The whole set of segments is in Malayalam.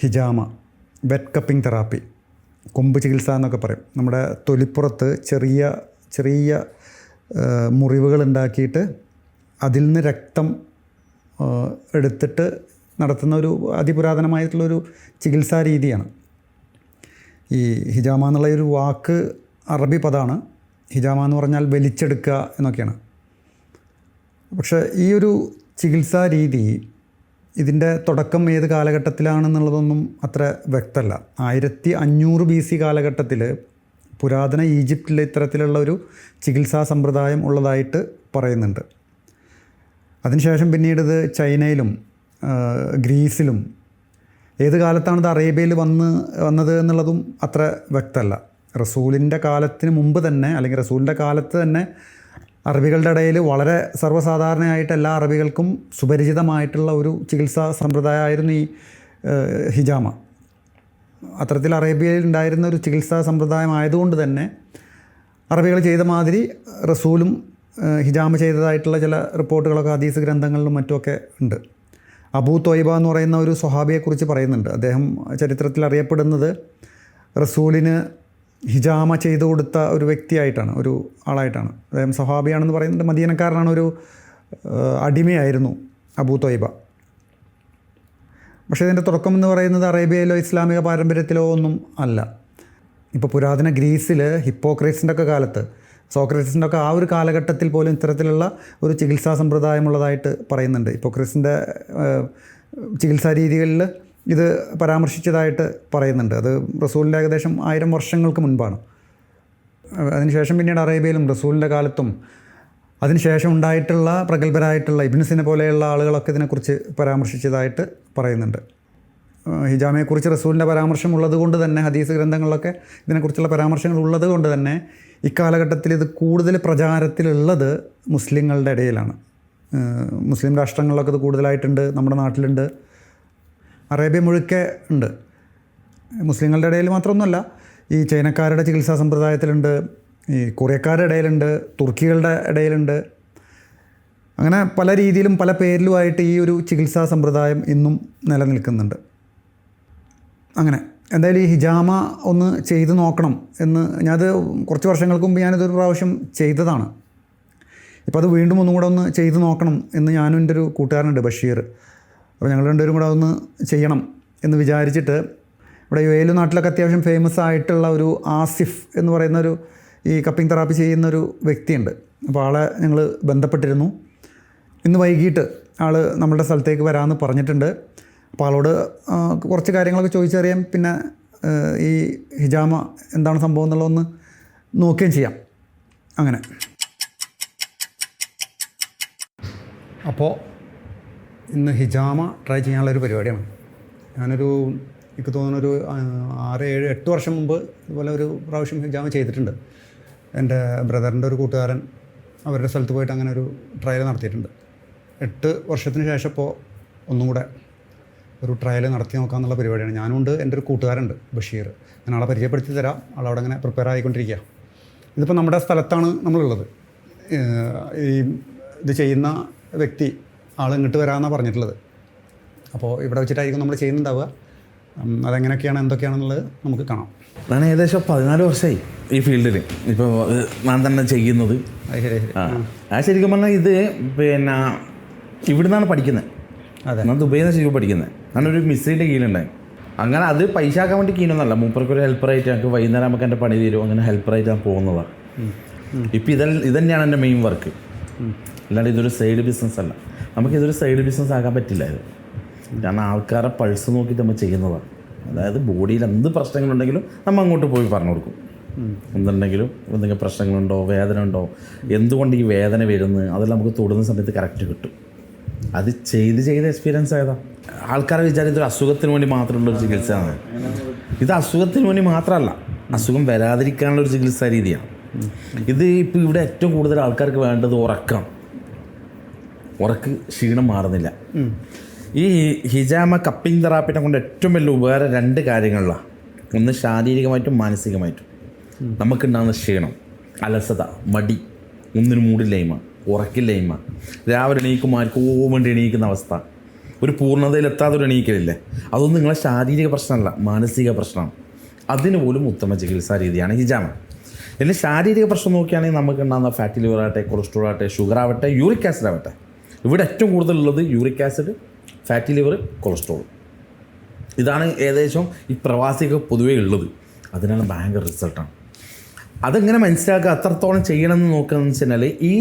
ഹിജാമ, വെറ്റ് കപ്പിംഗ് തെറാപ്പി, കൊമ്പ് ചികിത്സ എന്നൊക്കെ പറയും. നമ്മുടെ തൊലിപ്പുറത്ത് ചെറിയ ചെറിയ മുറിവുകൾ ഉണ്ടാക്കിയിട്ട് അതിൽ നിന്ന് രക്തം എടുത്തിട്ട് നടത്തുന്ന ഒരു അതിപുരാതനമായിട്ടുള്ളൊരു ചികിത്സാ രീതിയാണ്. ഈ ഹിജാമ എന്നുള്ള ഒരു വാക്ക് അറബി പദമാണ്. ഹിജാമ എന്ന് പറഞ്ഞാൽ വലിച്ചെടുക്കുക എന്നൊക്കെയാണ്. പക്ഷേ ഈ ഒരു ചികിത്സാ രീതി ഇതിൻ്റെ തുടക്കം ഏത് കാലഘട്ടത്തിലാണെന്നുള്ളതൊന്നും അത്ര വ്യക്തമല്ല. 1500 BC കാലഘട്ടത്തിൽ പുരാതന ഈജിപ്തിൽ ഇത്തരത്തിലുള്ള ഒരു ചികിത്സാ സമ്പ്രദായം ഉള്ളതായിട്ട് പറയുന്നുണ്ട്. അതിനുശേഷം പിന്നീട് ഇത് ചൈനയിലും ഗ്രീസിലും ഏത് കാലത്താണിത് അറേബ്യയിൽ വന്നത് എന്നുള്ളതും അത്ര വ്യക്തമല്ല. റസൂലിൻ്റെ കാലത്തിന് മുമ്പ് തന്നെ, അല്ലെങ്കിൽ റസൂലിൻ്റെ കാലത്ത് തന്നെ അറബികളുടെ ഇടയിൽ വളരെ സർവ്വസാധാരണയായിട്ട് എല്ലാ അറബികൾക്കും സുപരിചിതമായിട്ടുള്ള ഒരു ചികിത്സാ സമ്പ്രദായമായിരുന്നു ഈ ഹിജാമ. അത്തരത്തിൽ അറേബ്യയിൽ ഉണ്ടായിരുന്ന ഒരു ചികിത്സാ സമ്പ്രദായം ആയതുകൊണ്ട് തന്നെ അറബികൾ ചെയ്ത മാതിരി റസൂലും ഹിജാമ ചെയ്തതായിട്ടുള്ള ചില റിപ്പോർട്ടുകളൊക്കെ ഹദീസ് ഗ്രന്ഥങ്ങളിലും മറ്റുമൊക്കെ ഉണ്ട്. അബൂ ത്വയ്ബ എന്ന് പറയുന്ന ഒരു സ്വഹാബിയെക്കുറിച്ച് പറയുന്നുണ്ട്. അദ്ദേഹം ചരിത്രത്തിൽ അറിയപ്പെടുന്നത് റസൂലിന് ഹിജാമ ചെയ്തു കൊടുത്ത ഒരു വ്യക്തിയായിട്ടാണ്, ഒരു ആളായിട്ടാണ്. അദ്ദേഹം സ്വഹാബിയാണെന്ന് പറയുന്നുണ്ട്. മദീനക്കാരനാണ്, ഒരു അടിമയായിരുന്നു അബൂ ത്വയ്ബ. പക്ഷേ ഇതിൻ്റെ തുടക്കം എന്ന് പറയുന്നത് അറേബ്യയിലോ ഇസ്ലാമിക പാരമ്പര്യത്തിലോ ഒന്നും അല്ല. ഇപ്പോൾ പുരാതന ഗ്രീസിൽ ഹിപ്പോക്രേറ്റ്സിൻ്റെ ഒക്കെ കാലത്ത്, സോക്രട്ടീസിൻ്റെ ഒക്കെ ആ ഒരു കാലഘട്ടത്തിൽ പോലും ഇത്തരത്തിലുള്ള ഒരു ചികിത്സാ സമ്പ്രദായമുള്ളതായിട്ട് പറയുന്നുണ്ട്. ഹിപ്പോക്രേറ്റ്സിൻ്റെ ചികിത്സാ രീതികളിൽ ഇത് പരാമർശിച്ചതായിട്ട് പറയുന്നുണ്ട്. അത് റസൂലിൻ്റെ ഏകദേശം 1000 വർഷങ്ങൾക്ക് മുൻപാണ്. അതിനുശേഷം പിന്നീട് അറേബ്യയിലും റസൂലിൻ്റെ കാലത്തും അതിനുശേഷം ഉണ്ടായിട്ടുള്ള പ്രഗത്ഭരായിട്ടുള്ള ഇബ്നു സിന പോലെയുള്ള ആളുകളൊക്കെ ഇതിനെക്കുറിച്ച് പരാമർശിച്ചതായിട്ട് പറയുന്നുണ്ട്. ഹിജാമയെക്കുറിച്ച് റസൂലിൻ്റെ പരാമർശം ഉള്ളത് കൊണ്ട് തന്നെ, ഹദീസ് ഗ്രന്ഥങ്ങളിലൊക്കെ ഇതിനെക്കുറിച്ചുള്ള പരാമർശങ്ങൾ ഉള്ളത് കൊണ്ട് തന്നെ ഇക്കാലഘട്ടത്തിൽ ഇത് കൂടുതൽ പ്രചാരത്തിലുള്ളത് മുസ്ലിങ്ങളുടെ ഇടയിലാണ്. മുസ്ലിം രാഷ്ട്രങ്ങളിലൊക്കെ ഇത് കൂടുതലായിട്ടുണ്ട്. നമ്മുടെ നാട്ടിലുണ്ട്, അറേബ്യ മുഴുക്കെ ഉണ്ട്. മുസ്ലിങ്ങളുടെ ഇടയിൽ മാത്രമൊന്നുമല്ല, ഈ ചൈനക്കാരുടെ ചികിത്സാ സമ്പ്രദായത്തിലുണ്ട്, ഈ കൊറിയക്കാരുടെ ഇടയിലുണ്ട്, തുർക്കികളുടെ ഇടയിലുണ്ട്. അങ്ങനെ പല രീതിയിലും പല പേരിലുമായിട്ട് ഈ ഒരു ചികിത്സാ സമ്പ്രദായം ഇന്നും നിലനിൽക്കുന്നുണ്ട്. അങ്ങനെ എന്തായാലും ഈ ഹിജാമ ഒന്ന് ചെയ്ത് നോക്കണം എന്ന് ഞാനത് കുറച്ച് വർഷങ്ങൾക്ക് മുമ്പ് ഞാനിതൊരു പ്രാവശ്യം ചെയ്തതാണ്. ഇപ്പോൾ അത് വീണ്ടും ഒന്നും കൂടെ ഒന്ന് ചെയ്ത് നോക്കണം എന്ന് ഞാനും എൻ്റെ ഒരു കൂട്ടുകാരനുണ്ട്, ബഷീർ. അപ്പോൾ ഞങ്ങൾ രണ്ടുപേരും കൂടെ ഒന്ന് ചെയ്യണം എന്ന് വിചാരിച്ചിട്ട് ഇവിടെ UAE നാട്ടിലൊക്കെ അത്യാവശ്യം ഫേമസ് ആയിട്ടുള്ള ഒരു ആസിഫ് എന്ന് പറയുന്നൊരു ഈ കപ്പിംഗ് തെറാപ്പി ചെയ്യുന്നൊരു വ്യക്തിയുണ്ട്. അപ്പോൾ ആളെ ഞങ്ങൾ ബന്ധപ്പെട്ടിരുന്നു. ഇന്ന് വൈകിട്ട് ആൾ നമ്മളുടെ സ്ഥലത്തേക്ക് വരാമെന്ന് പറഞ്ഞിട്ടുണ്ട്. അപ്പോൾ ആളോട് കുറച്ച് കാര്യങ്ങളൊക്കെ ചോദിച്ചറിയാം, പിന്നെ ഈ ഹിജാമ എന്താണ് സംഭവം എന്നുള്ളതൊന്ന് നോക്കുകയും ചെയ്യാം. അങ്ങനെ അപ്പോൾ ഇന്ന് ഹിജാമ ട്രൈ ചെയ്യാനുള്ളൊരു പരിപാടിയാണ്. എനിക്ക് തോന്നുന്നൊരു 6, 7, 8 വർഷം മുമ്പ് ഇതുപോലെ ഒരു പ്രാവശ്യം ഹിജാമ ചെയ്തിട്ടുണ്ട്. എൻ്റെ ബ്രദറിൻ്റെ ഒരു കൂട്ടുകാരൻ അവരുടെ സ്ഥലത്ത് പോയിട്ട് അങ്ങനെ ഒരു ട്രയൽ നടത്തിയിട്ടുണ്ട്. 8 വർഷത്തിന് ശേഷം ഇപ്പോൾ ഒന്നും കൂടെ ഒരു ട്രയൽ നടത്തി നോക്കാമെന്നുള്ള പരിപാടിയാണ്. ഞാനുണ്ട്, എൻ്റെ ഒരു കൂട്ടുകാരുണ്ട് ബഷീർ. ഞാൻ ആളെ പരിചയപ്പെടുത്തി തരാം. ആളവിടെ അങ്ങനെ പ്രിപ്പയർ ആയിക്കൊണ്ടിരിക്കുക. ഇതിപ്പോൾ നമ്മുടെ സ്ഥലത്താണ് നമ്മളുള്ളത്. ഇത് ചെയ്യുന്ന വ്യക്തി ആൾ ഇങ്ങോട്ട് വരാമെന്നാണ് പറഞ്ഞിട്ടുള്ളത്. അപ്പോൾ ഇവിടെ വെച്ചിട്ടായിരിക്കും നമ്മൾ ചെയ്യുന്നുണ്ടാവുക. അതെങ്ങനെയൊക്കെയാണ് എന്തൊക്കെയാണെന്നുള്ളത് നമുക്ക് കാണാം. ഞാൻ ഏകദേശം 14 വർഷമായി ഈ ഫീൽഡിൽ ഇപ്പോൾ ഞാൻ തന്നെ ചെയ്യുന്നത്. ശരിക്കും പറഞ്ഞാൽ ഇത് പിന്നെ ഇവിടുന്നാണ് പഠിക്കുന്നത്. അതെ, ഞാൻ ദുബൈയിൽ നിന്ന് ശരിക്കും പഠിക്കുന്നത്. ഞാനൊരു മിസ്സൈൻ്റെ കീഴിലുണ്ടായി. അങ്ങനെ അത് പൈസ ആക്കാൻ വേണ്ടി കീഴൊന്നല്ല, മൂപ്പർക്കൊരു ഹെൽപ്പറായിട്ട് ഞങ്ങൾക്ക് വൈകുന്നേരം നമുക്ക് എൻ്റെ പണി തരും. അങ്ങനെ ഹെൽപ്പറായിട്ട് ഞാൻ പോകുന്നതാണ്. ഇപ്പോൾ ഇതന്നെയാണ് എൻ്റെ മെയിൻ വർക്ക്. അല്ലാണ്ട് ഇതൊരു സൈഡ് ബിസിനസ് അല്ല. നമുക്കിതൊരു സൈഡ് ബിസിനസ് ആക്കാൻ പറ്റില്ല. ഇത് കാരണം ആൾക്കാരെ പൾസ് നോക്കിയിട്ട് നമ്മൾ ചെയ്യുന്നതാണ്. അതായത് ബോഡിയിൽ എന്ത് പ്രശ്നങ്ങളുണ്ടെങ്കിലും നമ്മൾ അങ്ങോട്ട് പോയി പറഞ്ഞു കൊടുക്കും. എന്തുണ്ടെങ്കിലും എന്തെങ്കിലും പ്രശ്നങ്ങളുണ്ടോ, വേദന ഉണ്ടോ, എന്തുകൊണ്ട് ഈ വേദന വരുന്നത്, അതെല്ലാം നമുക്ക് തൊടുന്ന സമയത്ത് കറക്റ്റ് കിട്ടും. അത് ചെയ്ത് എക്സ്പീരിയൻസ് ആയതാണ്. ആൾക്കാരെ വിചാരിച്ച ഒരു അസുഖത്തിന് വേണ്ടി മാത്രമുള്ളൊരു ചികിത്സയാണ് ഇത്. അസുഖത്തിന് വേണ്ടി മാത്രമല്ല, അസുഖം വരാതിരിക്കാനുള്ളൊരു ചികിത്സാ രീതിയാണ് ഇത്. ഇപ്പോൾ ഇവിടെ ഏറ്റവും കൂടുതൽ ആൾക്കാർക്ക് വേണ്ടത് ഉറക്ക് ക്ഷീണം മാറുന്നില്ല. ഈ ഹിജാമ കപ്പിംഗ് തെറാപ്പിനെ കൊണ്ട് ഏറ്റവും വലിയ ഉപകാരം 2 കാര്യങ്ങളിലാണ്. ഒന്ന് ശാരീരികമായിട്ടും മാനസികമായിട്ടും. നമുക്കുണ്ടാകുന്ന ക്ഷീണം, അലസത, മടി, ഒന്നിനും മൂടില്ലായ്മ, ഉറക്കില്ലായ്മ, രാവിലെ എണീക്കുമ്പോൾ ആർക്കും വേണ്ടി എണീക്കുന്ന അവസ്ഥ, ഒരു പൂർണ്ണതയിലെത്താതെ ഒരു എണീക്കലില്ലേ, അതൊന്നും നിങ്ങളെ ശാരീരിക പ്രശ്നമല്ല, മാനസിക പ്രശ്നമാണ്. അതിന് പോലും ഉത്തമ ചികിത്സാ രീതിയാണ് ഹിജാമ. ഇതിൽ ശാരീരിക പ്രശ്നം നോക്കുകയാണെങ്കിൽ നമുക്ക് ഉണ്ടാകുന്ന ഫാറ്റി ലിവർ ആവട്ടെ, കൊളസ്ട്രോൾ ആവട്ടെ, ഷുഗർ ആവട്ടെ, യൂറിക് ആസിഡ് ആവട്ടെ, ഇവിടെ ഏറ്റവും കൂടുതലുള്ളത് uric acid, fatty liver, cholesterol. ഇതാണ് ഏകദേശം ഈ പ്രവാസിക്ക് പൊതുവേ ഉള്ളത്. അതിനാണ് ഭയങ്കര റിസൾട്ടാണ്. അതെങ്ങനെ മനസ്സിലാക്കുക, അത്രത്തോളം ചെയ്യണമെന്ന് നോക്കുകയെന്ന് വെച്ച് കഴിഞ്ഞാൽ ഈ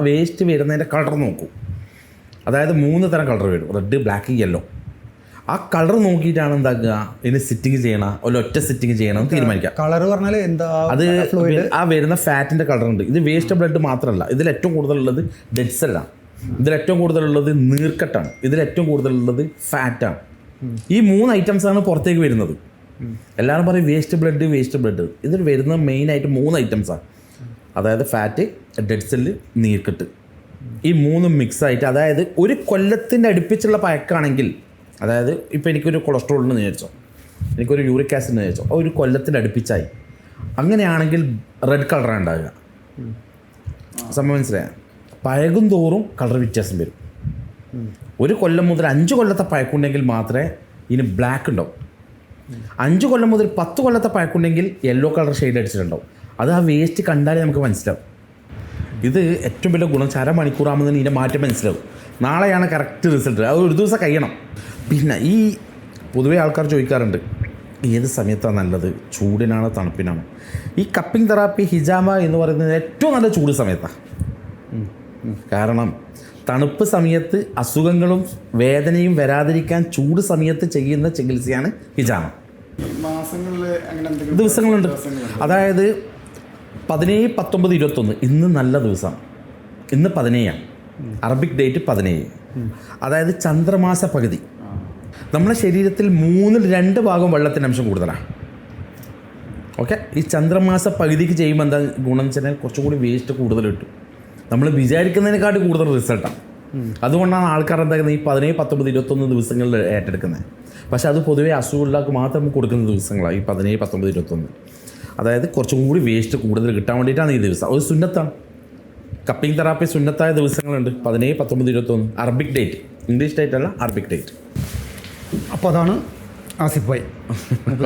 വേസ്റ്റ് വരുന്നതിൻ്റെ കളർ നോക്കൂ. അതായത് 3 തരം കളർ വരും, റെഡ്, ബ്ലാക്ക്, യെല്ലോ. ആ കളർ നോക്കിയിട്ടാണ് എന്താക്കുക ഇതിന് സിറ്റിങ് ചെയ്യണം, ഒറ്റ സിറ്റിങ് ചെയ്യണമെന്ന് തീരുമാനിക്കാം. കളർ പറഞ്ഞാൽ എന്താ? അത് ആ വരുന്ന ഫാറ്റിൻ്റെ കളറുണ്ട്. ഇത് വേസ്റ്റ് ബ്ലഡ് മാത്രമല്ല, ഇതിൽ ഏറ്റവും കൂടുതലുള്ളത് ഡെഡ് സെല്ലാണ്, ഇതിൽ ഏറ്റവും കൂടുതലുള്ളത് നീർക്കെട്ടാണ്, ഇതിൽ ഏറ്റവും കൂടുതലുള്ളത് ഫാറ്റാണ്. ഈ 3 ഐറ്റംസാണ് പുറത്തേക്ക് വരുന്നത്. എല്ലാവരും പറയും വേസ്റ്റ് ബ്ലഡ്. ഇതിൽ വരുന്ന മെയിനായിട്ട് 3 ഐറ്റംസാണ്. അതായത് ഫാറ്റ്, ഡെഡ് സെല്ല്, നീർക്കെട്ട്. ഈ 3 മിക്സായിട്ട്, അതായത് ഒരു കൊല്ലത്തിൻ്റെ അടുപ്പിച്ചുള്ള പഴക്കമാണെങ്കിൽ, അതായത് ഇപ്പോൾ എനിക്കൊരു കൊളസ്ട്രോളിന് വിചാരിച്ചോ, എനിക്കൊരു യൂറിക് ആസിഡിന് വിചാരിച്ചോ, ഒരു കൊല്ലത്തിൻ്റെ അടുപ്പിച്ചായി. അങ്ങനെയാണെങ്കിൽ റെഡ് കളറാണ് ഉണ്ടാവുക. സംഭവം മനസ്സിലായ? പഴകും തോറും കളർ വ്യത്യാസം വരും. 1 കൊല്ലം മുതൽ 5 കൊല്ലത്തെ പഴക്കമുണ്ടെങ്കിൽ മാത്രമേ ഇതിന് ബ്ലാക്ക് ഉണ്ടാവും. 5 കൊല്ലം മുതൽ 10 കൊല്ലത്തെ പഴക്കമുണ്ടെങ്കിൽ യെല്ലോ കളർ ഷെയ്ഡ് അടിച്ചിട്ടുണ്ടാവും. അത് ആ വേസ്റ്റ് കണ്ടാലേ നമുക്ക് മനസ്സിലാവും. ഇത് ഏറ്റവും വലിയ ഗുണം, 1/2 മണിക്കൂറാകുമ്പോൾ ഇതിൻ്റെ മാറ്റം മനസ്സിലാവും. നാളെയാണ് കറക്റ്റ് റിസൾട്ട്. അത് ഒരു ദിവസം കഴിയണം. പിന്നെ ഈ പൊതുവേ ആൾക്കാർ ചോദിക്കാറുണ്ട്, ഏത് സമയത്താണ് നല്ലത്, ചൂടിനാണോ തണുപ്പിനാണോ? ഈ കപ്പിംഗ് തെറാപ്പി ഹിജാമ എന്ന് പറയുന്നത് ഏറ്റവും നല്ല ചൂട് സമയത്താണ്. കാരണം തണുപ്പ് സമയത്ത് അസുഖങ്ങളും വേദനയും വരാതിരിക്കാൻ ചൂട് സമയത്ത് ചെയ്യുന്ന ചികിത്സയാണ് ഹിജാമ. ദിവസങ്ങളുണ്ട്. അതായത് 17, 19, 21 ഇന്ന് നല്ല ദിവസമാണ്. ഇന്ന് 17ആണ്, അറബിക് ഡേറ്റ് 17. അതായത് ചന്ദ്രമാസ പകുതി. നമ്മുടെ ശരീരത്തിൽ 3/2 ഭാഗം വെള്ളത്തിൻ്റെ അംശം കൂടുതലാണ്. ഓക്കെ, ഈ ചന്ദ്രമാസ പകുതിക്ക് ചെയ്യുമ്പോൾ എന്താ ഗുണം എന്ന് വെച്ചാൽ കുറച്ചും കൂടി വേസ്റ്റ് കൂടുതൽ കിട്ടും. നമ്മൾ വിചാരിക്കുന്നതിനെക്കാട്ടി കൂടുതൽ റിസൾട്ടാണ്. അതുകൊണ്ടാണ് ആൾക്കാർ എന്താക്കുന്നത് ഈ 17, 19, 21 ദിവസങ്ങളിൽ ഏറ്റെടുക്കുന്നത്. പക്ഷേ അത് പൊതുവേ അസുഖമുള്ളവർക്ക് മാത്രം കൊടുക്കുന്ന ദിവസങ്ങളാണ് ഈ 17, 19, 21. അതായത് കുറച്ചും കൂടി വേസ്റ്റ് കൂടുതൽ കിട്ടാൻ വേണ്ടിയിട്ടാണ് ഈ ദിവസം. ഒരു സുന്നത്താണ്. കപ്പിംഗ് തെറാപ്പി സുന്നത്തായ ദിവസങ്ങളുണ്ട് 17, 19, 21 അറബിക് ഡേറ്റ്. ഇംഗ്ലീഷ് ഡേറ്റ് അല്ല, അറബിക് ഡേറ്റ്. അപ്പോൾ അതാണ് ആസിഫ് ഭായി.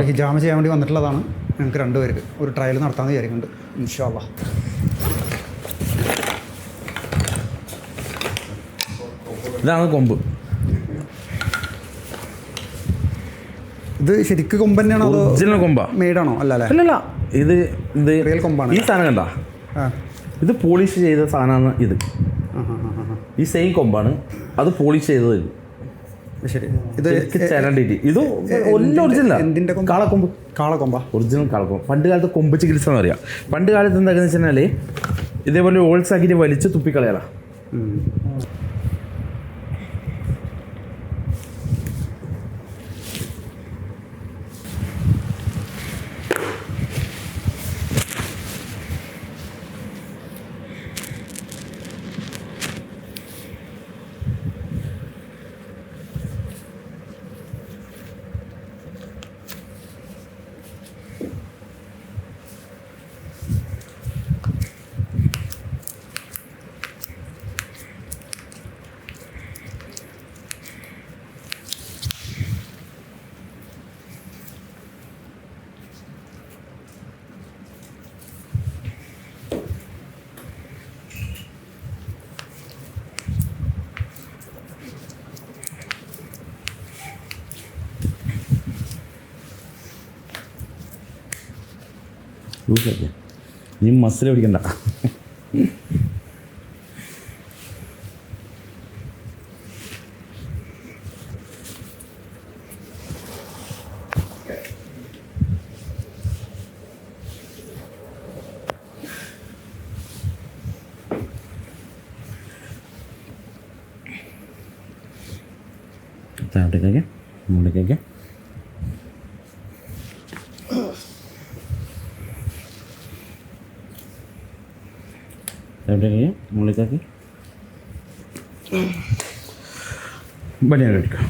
ഹിജാമ ചെയ്യാൻ വേണ്ടി വന്നിട്ടുള്ളതാണ്. ഞങ്ങൾക്ക് 2 പേർക്ക് ഒരു ട്രയൽ നടത്താമെന്ന് വിചാരിക്കുന്നുണ്ട്. ഇൻഷാ അല്ലാഹ്. ഇതാണ് കൊമ്പ്. ഇത് ശരിക്കും കൊമ്പ് തന്നെയാണോ? ഒറിജിനൽ കൊമ്പാ? മെയ്ഡാണോ? അല്ലല്ലേ? അല്ലല്ല, ഇത് റിയൽ കൊമ്പാണ്. ഈ സാധനം കണ്ട, ഇത് പോളിഷ് ചെയ്ത സാധനമാണ്. ഇത് ഈ സെയിം കൊമ്പാണ്, അത് പോളിഷ് ചെയ്തത്. ശരി. ഇത് ചരണ്ടിട്ട് ഇത് ഒറിജിനൽ എന്തിൻ്റെ കാളക്കൊമ്പ്? കാളക്കൊമ്പാ, ഒറിജിനൽ കാളക്കൊമ്പ്. പണ്ട് കാലത്ത് കൊമ്പ് ചികിത്സ എന്ന് പറയാം. പണ്ട് കാലത്ത് എന്താണെന്ന് വെച്ച് കഴിഞ്ഞാൽ ഇതേപോലെ ഓൾസ് ആക്കിയിട്ട് വലിച്ച് തുപ്പിക്കളയാ. നീ മസിൽ പിടിക്കണ്ട. താഴോട്ടേക്ക് മുകളിലേക്കൊക്കെ എവിടെയൊക്കെ മുകളിലേക്കാക്കി ബനിയാൻ എടുക്കാം.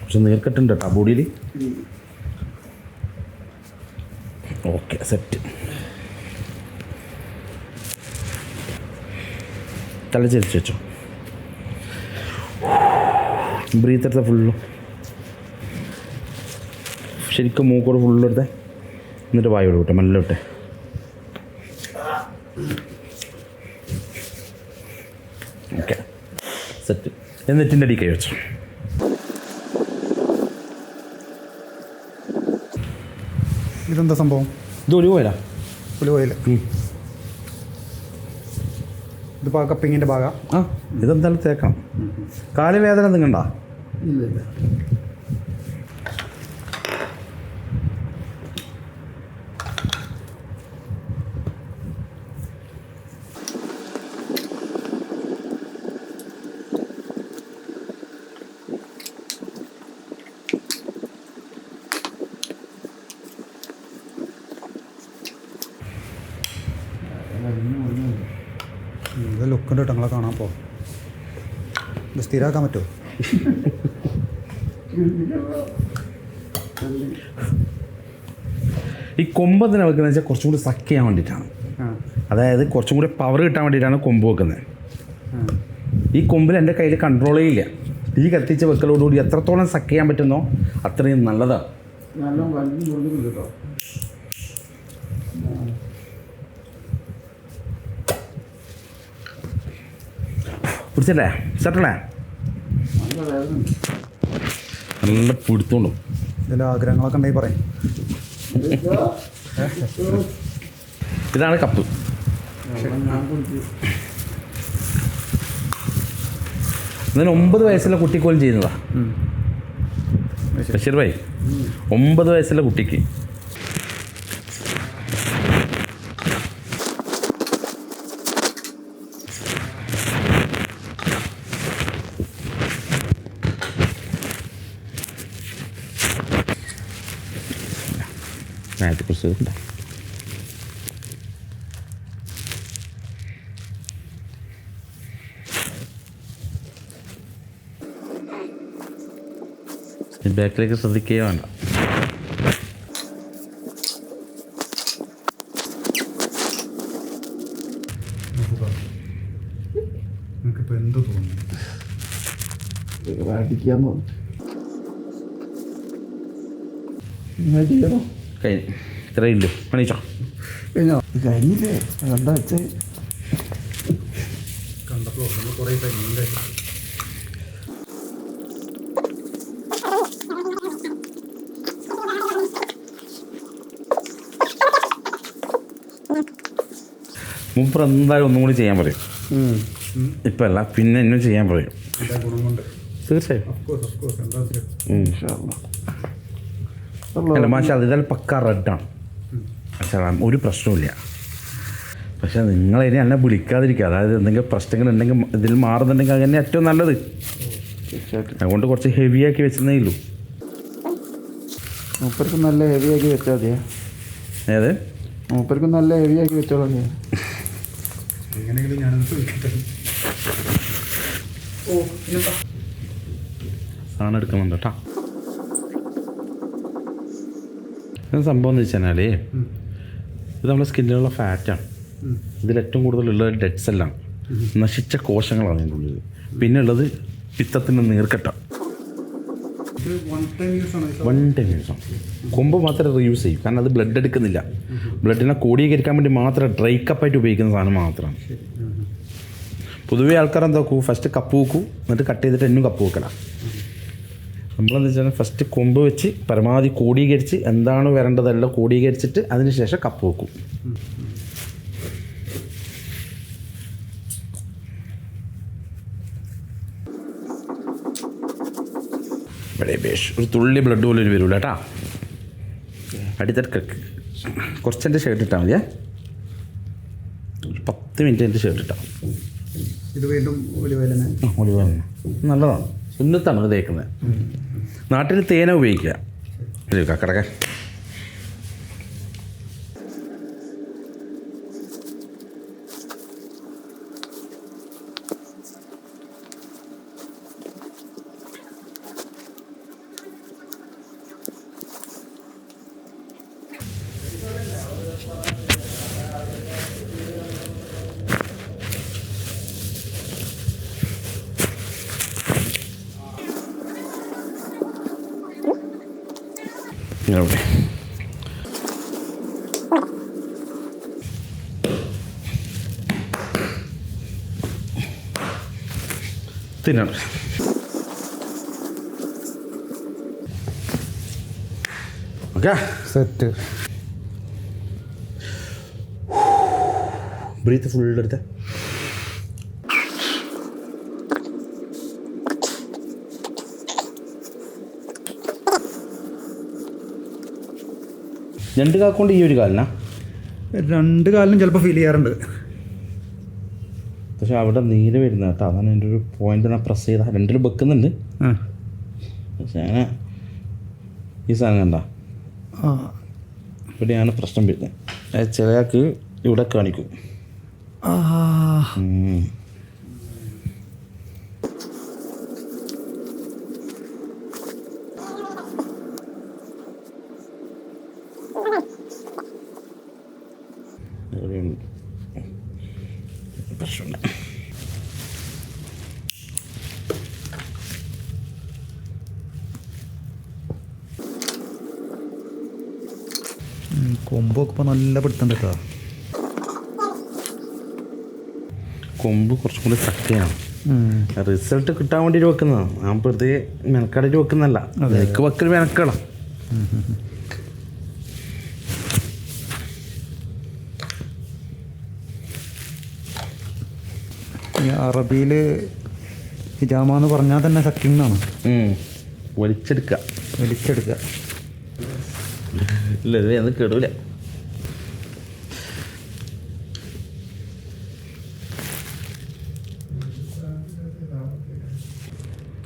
പക്ഷെ നീർക്കെട്ടുണ്ട് കേട്ടോ ബോഡിയിൽ. Okay, set. തല ചരിച്ച് വെച്ചോ. ബ്രീത്ത് എടുത്ത ഫുള്ളും ശരിക്കും മൂക്കോട് ഫുള്ളെടുത്തേ, എന്നിട്ട് വായോട് വിട്ടെ, മെല്ലെ വിട്ടെ. Okay, set. എന്നിട്ടിൻ്റെ അടി കൈ വെച്ചു. ഇതെന്താ സംഭവം? ഇത് ഒലിവ് ഓയിലാ. Olive oil. ഇതിപ്പോൾ ആ കപ്പിങ്ങിൻ്റെ ഭാഗം. ആ, ഇതെന്തായാലും തേക്കണം. കാല് വേദന നിങ്ങണ്ട? ഇല്ല. ഇത് ലുക്കുണ്ട് കേട്ടോ, നിങ്ങളെ കാണാൻ പോ. ഇത് സ്ഥിരമാക്കാൻ പറ്റുമോ? ഈ കൊമ്പ് എന്തിനാ വെക്കുന്നത് വെച്ചാൽ കുറച്ചും കൂടി സക്ക് ചെയ്യാൻ വേണ്ടിയിട്ടാണ്. അതായത് കുറച്ചും കൂടി പവർ കിട്ടാൻ വേണ്ടിയിട്ടാണ് കൊമ്പ് വെക്കുന്നത്. ഈ കൊമ്പിൽ എൻ്റെ കയ്യിൽ കൺട്രോളേ ഇല്ല. ഈ കത്തിച്ച് വെക്കലോടുകൂടി എത്രത്തോളം സക്ക് ചെയ്യാൻ പറ്റുന്നോ അത്രയും നല്ലതാണ്. പിടിച്ചല്ലേ, സെറ്റല്ലേ? നല്ല പിടുത്തോണ്ടും. ഇതിൽ ആഗ്രഹങ്ങളൊക്കെ ഉണ്ടെങ്കിൽ പറയും. ഇതാണ് കപ്പ്. ഇതിന് 9 വയസ്സുള്ള കുട്ടിക്കോലും ചെയ്യുന്നതാണ്. ബഷീർ ഭായി, 9 വയസ്സുള്ള കുട്ടിക്ക് കുറിച്ച് ബാക്കിലേക്ക് ശ്രദ്ധിക്കുകയോ വേണ്ട. നിങ്ങൾക്കിപ്പോൾ എന്ത് തോന്നുന്നു? കഴിഞ്ഞു. ഇത്രയേ ഇല്ലു. മണിച്ചോ കഴിഞ്ഞില്ലേ? എന്താ വെച്ചാൽ കണ്ടപ്പോൾ കുറേ കഴിഞ്ഞില്ലേ? മുമ്പ് എന്തായാലും ഒന്നും കൂടി ചെയ്യാൻ പറയും. ഇപ്പം അല്ല, പിന്നെ എന്നും ചെയ്യാൻ പറയും. തീർച്ചയായും. അല്ല മാഷാ, അതിൽ പക്ക റെഡാണ്. പക്ഷേ ഒരു പ്രശ്നമില്ല. പക്ഷേ നിങ്ങളിനി എന്നെ വിളിക്കാതിരിക്കുക. അതായത് എന്തെങ്കിലും പ്രശ്നങ്ങളുണ്ടെങ്കിൽ ഇതിൽ മാറുന്നുണ്ടെങ്കിൽ അങ്ങനെ ഏറ്റവും നല്ലത്. അതുകൊണ്ട് കുറച്ച് ഹെവിയാക്കി വെച്ചതേ ഉള്ളൂ. മൂപ്പർക്ക് നല്ല ഹെവിയാക്കി വെച്ചാൽ മതിയാ. ഏത് മൂപ്പർക്ക് നല്ല ഹെവിയാക്കി വെച്ചോളാം. എങ്ങനെയെങ്കിലും ഞാനത് ചോദിക്കട്ടെ. സാധനം എടുക്കുന്നുണ്ട് കേട്ടോ. സംഭവം എന്ന് വെച്ച് കഴിഞ്ഞാൽ ഇത് നമ്മുടെ സ്കിന്നിലുള്ള ഫാറ്റാണ്. ഇതിലേറ്റവും കൂടുതലുള്ളത് ഡെഡ് സെല്ലാണ്, നശിച്ച കോശങ്ങളാണ് അതിൻ്റെ ഉള്ളിൽ. പിന്നെ ഉള്ളത് പിത്തത്തിൻ്റെ നീർക്കെട്ടാണ്. 1 ടൈം യൂസാണ്. കൊമ്പ് മാത്രമേ റീയൂസ് ചെയ്യും, കാരണം അത് ബ്ലഡ് എടുക്കുന്നില്ല. ബ്ലഡിനെ കോടീകരിക്കാൻ വേണ്ടി മാത്രം ഡ്രൈ കപ്പായിട്ട് ഉപയോഗിക്കുന്ന സാധനം മാത്രമാണ്. പൊതുവേ ആൾക്കാർ എന്താക്കൂ, ഫസ്റ്റ് കപ്പ് വെക്കൂ, എന്നിട്ട് കട്ട് ചെയ്തിട്ട് എന്നും കപ്പ് വെക്കണം. നമ്മളെന്ന് വെച്ചാൽ ഫസ്റ്റ് കൊമ്പ് വെച്ച് പരമാവധി കോടീകരിച്ച് എന്താണ് വരേണ്ടതെല്ലാം കോടീകരിച്ചിട്ട് അതിന് ശേഷം കപ്പ് വെക്കും. ഒരു തുള്ളി ബ്ലഡ് പോലും വരില്ല കേട്ടാ. അടിത്തട്ട് കുറച്ചെൻ്റെ ഷർട്ട് ഇട്ടാൽ മതിയേ. ഒരു 10 മിനിറ്റ് എൻ്റെ ഷർട്ട് ഇട്ടാൽ ഇത് വീണ്ടും ഒലിവ് നല്ലതാണ്. സുന്നത്താണ് തേക്കുന്നത്. നാട്ടിൽ തേന ഉപയോഗിക്കുക. കടക്കെ ഇങ്ങനെ തിന്നണം. Okay, set. ബ്രീത്ത് ഫുൾ എടുത്ത്. രണ്ട് കാക്കൊണ്ട് ഈ ഒരു കാലിനാ? 2 കാലിനും ചിലപ്പോൾ ഫീൽ ചെയ്യാറുണ്ട്. പക്ഷെ അവിടെ നീര് വരുന്ന കേട്ടോ, അതാണ് എൻ്റെ ഒരു പോയിന്റ്. ഞാൻ പ്രസ് ചെയ്താൽ രണ്ടിലും വെക്കുന്നുണ്ട്. പക്ഷേ ഞാൻ ഈ സാധനം കണ്ട ഇവിടെയാണ് പ്രശ്നം വരുന്നത്. ചിലയാൾക്ക് ഇവിടെ കാണിക്കും. പ്രശ്നമുണ്ട്. കൊമ്പൊക്കെ ഇപ്പോൾ നല്ല പിടുത്തം കേട്ടോ. കൊമ്പ് കുറച്ചും കൂടി ശക്തിയാണ്. റിസൾട്ട് കിട്ടാൻ വേണ്ടിയിട്ട് വെക്കുന്നതാണ്. ഞാൻ വെറുതെ മെനക്കാടിട്ട് വെക്കുന്നല്ല. എനിക്ക് വെക്കൽ മെനക്കണം. ഈ അറബിയിൽ ഹിജാമ എന്ന് പറഞ്ഞാൽ തന്നെ സക്കിംഗ് എന്നാണ്. വലിച്ചെടുക്കുക. ഇല്ല, അത് കേടൂല.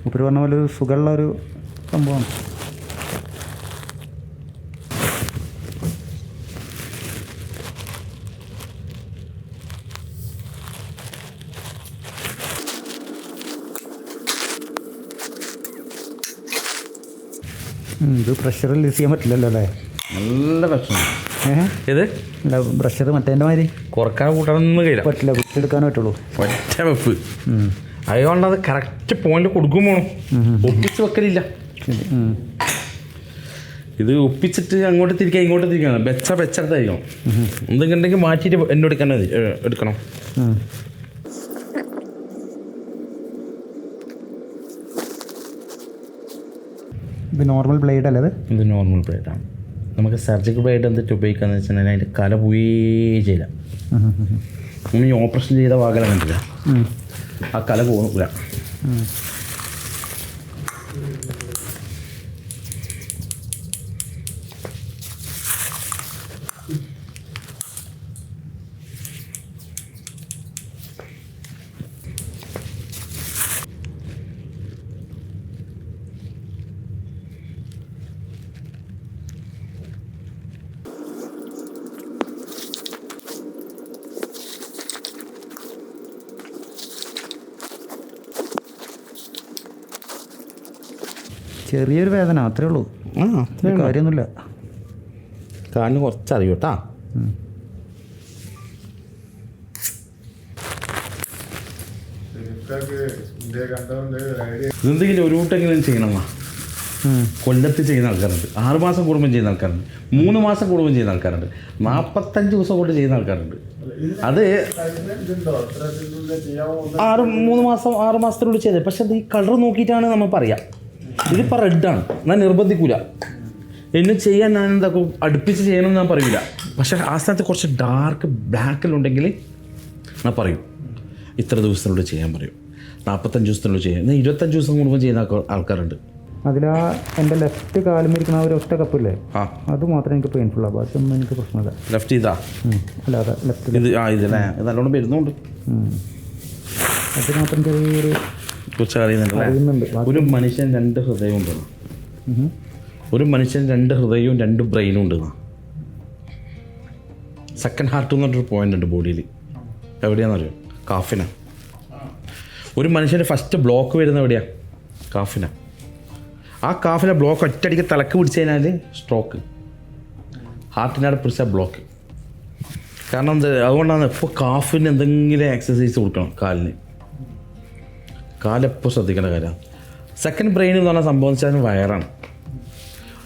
മൂപ്പര് പറഞ്ഞ പോലെ ഒരു സുഖമുള്ള ഒരു സംഭവമാണ്. ഇത് പ്രഷർ റിലീസ് ചെയ്യാൻ പറ്റില്ലല്ലോ അല്ലേ? നല്ല പ്രശ്നം. ഇത് അല്ല, പ്രഷർ മറ്റേൻ്റെ മാതിരി കുറക്കാൻ കൂട്ടാനൊന്നും കഴിയില്ല. പറ്റില്ല, കുത്തിയെടുക്കാനേ പറ്റുള്ളൂ. ഒറ്റ വെപ്പ്. അതുകൊണ്ട് അത് കറക്റ്റ് പോയിന്റ് കൊടുക്കും വേണം. ഒപ്പിച്ച് വെക്കലില്ല. ഇത് ഒപ്പിച്ചിട്ട് അങ്ങോട്ട് തിരിക്കുക ഇങ്ങോട്ട് തിരിക്കണം. ബെച്ചെടുത്തായിരിക്കണം. എന്തെങ്കിലും ഉണ്ടെങ്കിൽ മാറ്റിയിട്ട് എന്നോട് എടുക്കണം. ഇത് നോർമൽ ബ്ലേഡ് അല്ലേ? ഇത് നോർമൽ ബ്ലേഡാണ്. നമുക്ക് സർജിക്കൽ ബ്ലേഡ് എന്തിട്ട് ഉപയോഗിക്കാന്ന് വെച്ചിട്ടുണ്ടെങ്കിൽ അതിൻ്റെ കല പോയേ ചെയ്യില്ല. നമ്മൾ ഈ ഓപ്പറേഷൻ ചെയ്ത വാകല കണ്ടില്ല, ആ കല പോകില്ല. ചെറിയൊരു വേദന അത്രേ ഉള്ളൂ. കാര്യമൊന്നുമില്ല. കാലിന് കുറച്ചറിയും കേട്ടാ. ഇതെന്തെങ്കിലും ഒരു കൂട്ടെങ്കിലും ചെയ്യണം. കൊല്ലത്ത് ചെയ്യുന്ന ആൾക്കാരുണ്ട്, 6 മാസം കൂടുമ്പോൾ ചെയ്യുന്ന ആൾക്കാരുണ്ട്, 3 മാസം കൂടുമ്പോൾ ചെയ്യുന്ന ആൾക്കാരുണ്ട്, 45 ദിവസം കൊണ്ട് ചെയ്യുന്ന ആൾക്കാരുണ്ട്. അത് 6 മാസത്തിനുള്ളിൽ ചെയ്തത്. പക്ഷെ അത് ഈ കളർ നോക്കിയിട്ടാണ് നമ്മൾ പറയാം. ഇതിപ്പോൾ റെഡാണ്, ഞാൻ നിർബന്ധിക്കൂല. എന്നെ ചെയ്യാൻ ഞാൻ എന്താക്കും അടുപ്പിച്ച് ചെയ്യണമെന്ന് ഞാൻ പറയില്ല. പക്ഷെ ആ സ്ഥാനത്ത് കുറച്ച് ഡാർക്ക് ബ്ലാക്കിലുണ്ടെങ്കിൽ ഞാൻ പറയും ഇത്ര ദിവസത്തിനുള്ളിൽ ചെയ്യാൻ പറയും. 45 ദിവസത്തിനുള്ളിൽ ചെയ്യാം. എന്നാൽ 25 ദിവസം കൂടുമ്പോൾ ചെയ്യുന്ന ആൾക്കാരുണ്ട്. അതിലാ എൻ്റെ ലെഫ്റ്റ് കാലുമിരിക്കുന്ന ആ ഒരു ഒറ്റ കപ്പില്ലേ, അത് മാത്രമേ എനിക്ക് പെയിൻഫുള്ളാണ്. ബാക്കിയൊന്നും എനിക്ക് പ്രശ്നമില്ല. ലെഫ്റ്റ് ഇതാ അല്ലാതെ ലെഫ്റ്റ് ഇത് ഇതല്ലേ, ഇത് നല്ലോണം വരുന്നുണ്ട്. അത് മാത്രം ചെറിയൊരു കുറച്ച് അറിയുന്നുണ്ട്. ഒരു മനുഷ്യൻ 2 ഹൃദയം ഉണ്ട്. ഒരു മനുഷ്യൻ 2 ഹൃദയവും 2 ബ്രെയിനും ഉണ്ട്. സെക്കൻഡ് ഹാർട്ട് എന്ന് പറഞ്ഞൊരു പോയിന്റ് ഉണ്ട് ബോഡിയിൽ. എവിടെയാണെന്നറിയോ? കാഫിന. ഒരു മനുഷ്യൻ്റെ ഫസ്റ്റ് ബ്ലോക്ക് വരുന്നത് എവിടെയാണ്? കാഫിന. ആ കാഫിന ബ്ലോക്ക് ഒറ്റയടിക്ക് തലക്ക് പിടിച്ച് കഴിഞ്ഞാൽ സ്ട്രോക്ക്. ഹാർട്ടിനവിടെ പിടിച്ച ബ്ലോക്ക്. കാരണം എന്ത്? അതുകൊണ്ടാണ് ഇപ്പോൾ കാഫിന് എന്തെങ്കിലും എക്സസൈസ് കൊടുക്കണം കാലിന്. കാലെപ്പോൾ ശ്രദ്ധിക്കേണ്ട കാര്യമാണ്. സെക്കൻഡ് ബ്രെയിൻ എന്ന് പറഞ്ഞ സംഭവം വെച്ചാൽ വയറാണ്.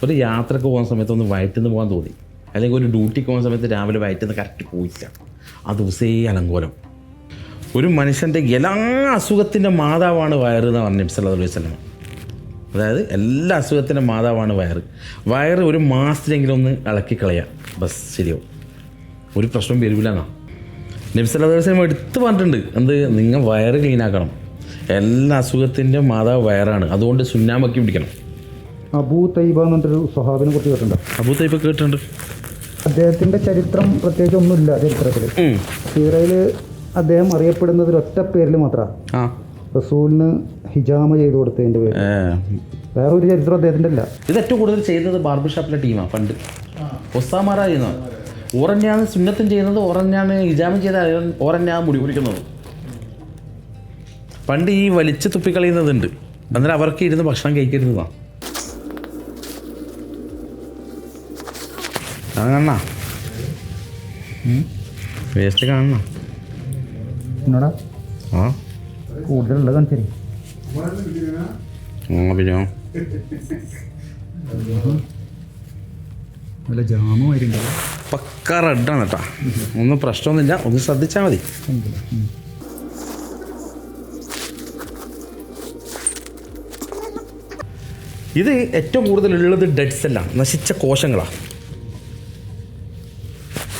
ഒരു യാത്രക്ക് പോകുന്ന സമയത്ത് ഒന്ന് വയറ്റിന്ന് പോകാൻ തോന്നി, അല്ലെങ്കിൽ ഒരു ഡ്യൂട്ടിക്ക് പോകുന്ന സമയത്ത് രാവിലെ വയറ്റിന്ന് കറക്റ്റ് പോയില്ല. ആ ദിവസേ അലങ്കോലം. ഒരു മനുഷ്യൻ്റെ എല്ലാ അസുഖത്തിൻ്റെ മാതാവാണ് വയറ് എന്ന് പറഞ്ഞു നബി സല്ലല്ലാഹു അലൈഹി വസല്ലം. അതായത് എല്ലാ അസുഖത്തിൻ്റെ മാതാവാണ് വയറ് ഒരു മാസത്തിലെങ്കിലും ഒന്ന് ഇളക്കിക്കളയാം, ബസ് ശരിയാവും, ഒരു പ്രശ്നം വരില്ല എന്നാ നബി സല്ലല്ലാഹു അലൈഹി വസല്ലം എടുത്ത് പറഞ്ഞിട്ടുണ്ട്. എന്ത്? നിങ്ങൾ വയറ് ക്ലീനാക്കണം. എല്ലാ അസുഖത്തിൻ്റെ മാതാവ് വയറാണ്, അതുകൊണ്ട് സുന്നാമൊക്കെ പിടിക്കണം. അബൂ തൈബ എന്ന് പറഞ്ഞൊരു സ്വഹാബിനെ കുറിച്ച് കേട്ടിട്ടുണ്ടോ? അബൂ തൈബ കേട്ടിട്ടുണ്ട്. അദ്ദേഹത്തിൻ്റെ ചരിത്രം പ്രത്യേകിച്ച് ഒന്നുമില്ല ചരിത്രത്തിൽ. സീറയിൽ അദ്ദേഹം അറിയപ്പെടുന്നത് ഒറ്റ പേരിൽ മാത്രമാണ്, റസൂലിന് ഹിജാമ ചെയ്ത് കൊടുത്തതിൻ്റെ പേര്. വേറെ ഒരു ചരിത്രം അദ്ദേഹത്തിൻ്റെ ഇല്ല. ഇത് ഏറ്റവും കൂടുതൽ ചെയ്തത് ബാർബർ ഷോപ്പിലെ ടീമാണ് പണ്ട്. ഒസാമാറ ചെയ്യുന്നത് ഓറഞ്ഞാണ് സുന്നത്തും ചെയ്യുന്നത്, ഓറഞ്ഞാണ് ഹിജാമം ചെയ്ത ഓറഞ്ഞാണ് മുടി കുടിക്കുന്നത്. പണ്ട് ഈ വലിച്ച് തുപ്പിക്കളയുന്നതുണ്ട്, അന്നേരം അവർക്ക് ഇരുന്ന് ഭക്ഷണം കഴിക്കരുന്നതാണ്. കാണണ വേസ്റ്റ് കാണണ എന്നോടാ ആ കൂടുതലുള്ളത് കാണിച്ചേ. പിന്നെ നല്ല ജാമമായിട്ടുണ്ടോ? പക്ക റെഡാണ് കേട്ടോ, ഒന്നും പ്രശ്നമൊന്നുമില്ല, ഒന്ന് ശ്രദ്ധിച്ചാൽ മതി. ഇത് ഏറ്റവും കൂടുതലുള്ളത് ഡെഡ് സെല്ലാണ്, നശിച്ച കോശങ്ങളാണ്.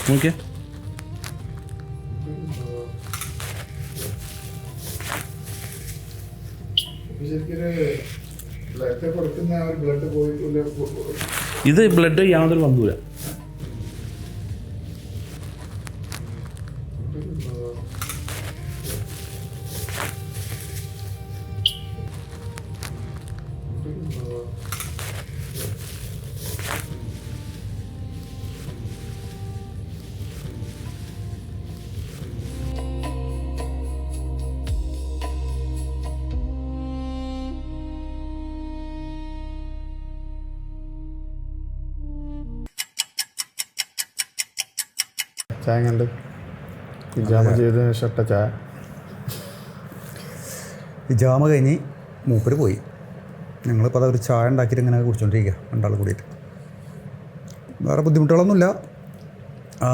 നോക്കിയേ, ഇത് ബ്ലഡ് യാതൊരു ബന്ധുവില്ല. ചായ കണ്ട് ഹിജാമ ചെയ്തതിന് ശേഷം ചായ ഹിജാമ കഴിഞ്ഞ് മൂപ്പര് പോയി. ഞങ്ങളിപ്പോൾ അതൊരു ചായ ഉണ്ടാക്കിയിട്ട് ഇങ്ങനെ കുടിച്ചുകൊണ്ടിരിക്കുക രണ്ടാൾ കൂടിയിട്ട്. വേറെ ബുദ്ധിമുട്ടുകളൊന്നുമില്ല. ആ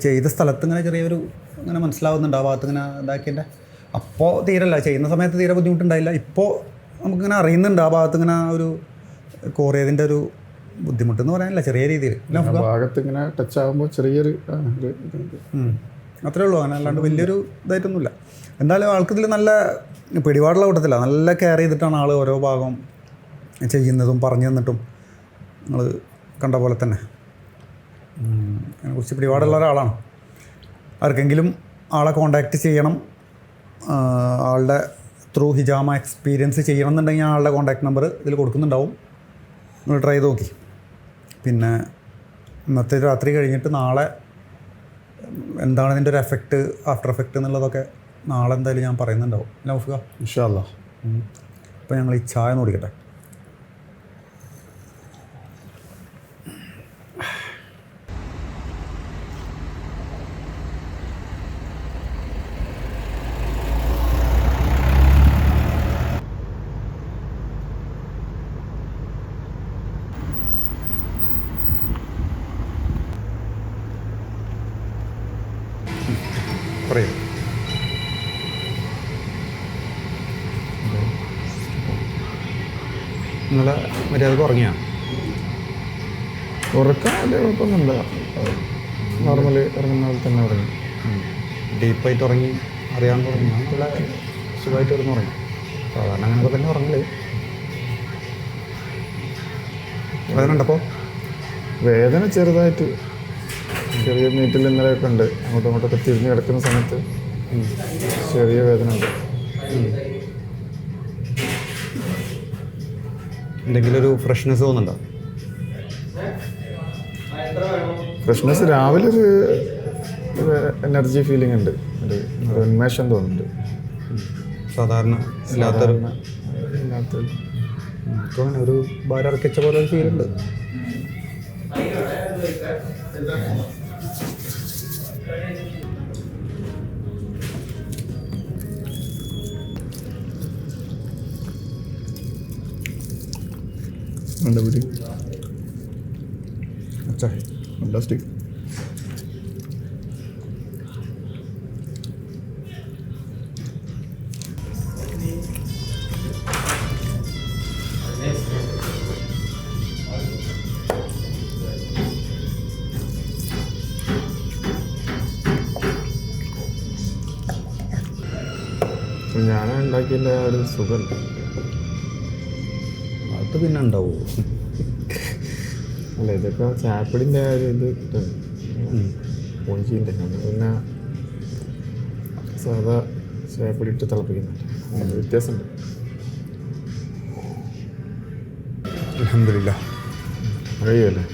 ചെയ്ത സ്ഥലത്ത് ഇങ്ങനെ ചെറിയൊരു ഇങ്ങനെ മനസ്സിലാവുന്നുണ്ട്, ആ ഭാഗത്ത് ഇങ്ങനെ ഇതാക്കിയതിൻ്റെ. അപ്പോൾ തീരല്ല, ചെയ്യുന്ന സമയത്ത് തീരെ ബുദ്ധിമുട്ടുണ്ടായില്ല. ഇപ്പോൾ നമുക്കിങ്ങനെ അറിയുന്നുണ്ട് ആ ഭാഗത്ത് ഇങ്ങനെ ഒരു കോറിയതിൻ്റെ ഒരു ബുദ്ധിമുട്ടെന്ന് പറയാനില്ല, ചെറിയ രീതിയിൽ ഭാഗത്ത് ഇങ്ങനെ ടച്ച് ആകുമ്പോൾ ചെറിയൊരു അത്രേ ഉള്ളൂ. അങ്ങനെ അല്ലാണ്ട് വലിയൊരു ഇതായിട്ടൊന്നുമില്ല. എന്തായാലും ആൾക്കിതിൽ നല്ല പിടിപാടുള്ള കൂട്ടത്തില്ല, നല്ല കെയർ ചെയ്തിട്ടാണ് ആൾ ഓരോ ഭാഗം ചെയ്യുന്നതും പറഞ്ഞു തന്നിട്ടും നിങ്ങൾ കണ്ട പോലെ തന്നെ അതിനെക്കുറിച്ച് പിടിപാടുള്ള ഒരാളാണ്. ആർക്കെങ്കിലും ആളെ കോണ്ടാക്റ്റ് ചെയ്യണം, ആളുടെ ത്രൂ ഹിജാമ എക്സ്പീരിയൻസ് ചെയ്യണം എന്നുണ്ടെങ്കിൽ ആളുടെ കോണ്ടാക്ട് നമ്പർ ഇതിൽ കൊടുക്കുന്നുണ്ടാവും, നിങ്ങൾ ട്രൈ ചെയ്ത് നോക്കി. പിന്നെ ഇന്നത്തെ രാത്രി കഴിഞ്ഞിട്ട് നാളെ എന്താണ് ഇതിൻ്റെ ഒരു എഫക്റ്റ്, ആഫ്റ്റർ എഫക്റ്റ് എന്നുള്ളതൊക്കെ നാളെ എന്തായാലും ഞാൻ പറയുന്നുണ്ടാവും. നൗഫിക ഇൻഷാ അല്ലാഹ്. അപ്പോൾ ഞങ്ങൾ ഈ ചായ ഒന്ന് കുടിക്കട്ടെ. പറയൂ. നിങ്ങളെ മര്യാദക്ക് ഉറങ്ങിയാ? ഉറക്കം വലിയ കുഴപ്പമൊന്നുമില്ല, നോർമലി ഇറങ്ങുന്ന പോലെ തന്നെ ഉറങ്ങി. ഡീപ്പായിട്ട് ഉറങ്ങി അറിയാൻ തുടങ്ങി? ഞാൻ നല്ല സുഖമായിട്ട് ഇരുന്ന് ഉറങ്ങി. സാധാരണ അങ്ങനെയൊക്കെ തന്നെ ഉറങ്ങല്. വേദന ഉണ്ടപ്പോൾ? വേദന ചെറുതായിട്ട്, ചെറിയ മീറ്റിൽ ഇന്നലെയൊക്കെ ഉണ്ട്. അങ്ങോട്ടും ഇങ്ങോട്ടൊക്കെ തിരിഞ്ഞ് കിടക്കുന്ന സമയത്ത് ചെറിയ വേദന ഉണ്ട്. എന്തെങ്കിലും ഒരു ഫ്രഷ്നെസ് തോന്നുന്നുണ്ടോ? ഫ്രഷ്നെസ് രാവിലെ ഒരു എനർജി ഫീലിംഗ് ഉണ്ട്, ഒരു ഉന്മേഷം തോന്നുന്നുണ്ട്. സാധാരണ ഇല്ലാത്തൊരു ഇല്ലാത്തൊരു അങ്ങനെ ഒരു ഭാരം ഇറക്കിച്ച പോലെ ഒരു ഫീലുണ്ട്. കണ്ടുപിടി അച്ഛാ ഫണ്ടാസ്റ്റിക്. ഞാൻ ഉണ്ടാക്കിയതിൻ്റെ ആ ഒരു സുഖമുണ്ട്. അത് പിന്നെ ഉണ്ടാവുമോ? അല്ല ഇതൊക്കെ ചായപ്പൊടിൻ്റെ ആ ഒരു ഇത് പൊഞ്ചിൻ്റെ നമ്മൾ പിന്നെ സാധാ ചായപ്പൊടി ഇട്ട് തിളപ്പിക്കുന്നുണ്ട്, അതിന് വ്യത്യാസമുണ്ട്. അൽഹംദുലില്ലാ. കഴിയുമല്ലേ?